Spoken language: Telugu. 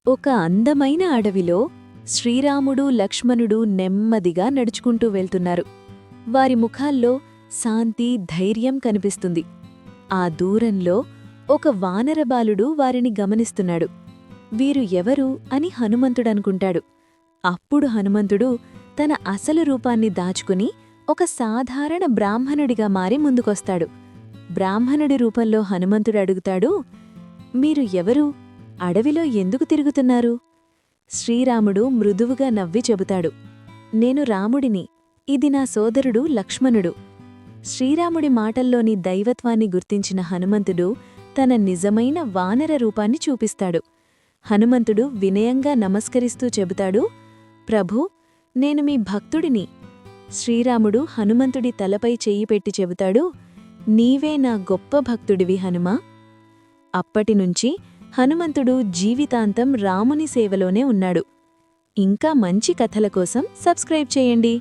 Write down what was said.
ఒక అందమైన అడవిలో శ్రీరాముడు లక్ష్మణుడు నెమ్మదిగా నడుచుకుంటూ వెళ్తున్నారు. వారి ముఖాల్లో శాంతి, ధైర్యం కనిపిస్తుంది. ఆ దూరంలో ఒక వానరబాలుడు వారిని గమనిస్తున్నాడు. వీరు ఎవరు అని హనుమంతుడనుకుంటాడు. అప్పుడు హనుమంతుడు తన అసలు రూపాన్ని దాచుకుని ఒక సాధారణ బ్రాహ్మణుడిగా మారి ముందుకొస్తాడు. బ్రాహ్మణుడి రూపంలో హనుమంతుడు అడుగుతాడు, మీరు ఎవరు? అడవిలో ఎందుకు తిరుగుతున్నారు? శ్రీరాముడు మృదువుగా నవ్వి చెబుతాడు, నేను రాముడిని, ఇది నా సోదరుడు లక్ష్మణుడు. శ్రీరాముడి మాటల్లోని దైవత్వాన్ని గుర్తించిన హనుమంతుడు తన నిజమైన వానర రూపాన్ని చూపిస్తాడు. హనుమంతుడు వినయంగా నమస్కరిస్తూ చెబుతాడు, ప్రభూ, నేను మీ భక్తుడిని. శ్రీరాముడు హనుమంతుడి తలపై చెయ్యి పెట్టి చెబుతాడు, నీవే నా గొప్ప భక్తుడివి హనుమా. అప్పటినుంచి హనుమంతుడు జీవితాంతం రాముని సేవలోనే ఉన్నాడు. ఇంకా మంచి కథల కోసం సబ్స్క్రైబ్ చేయండి.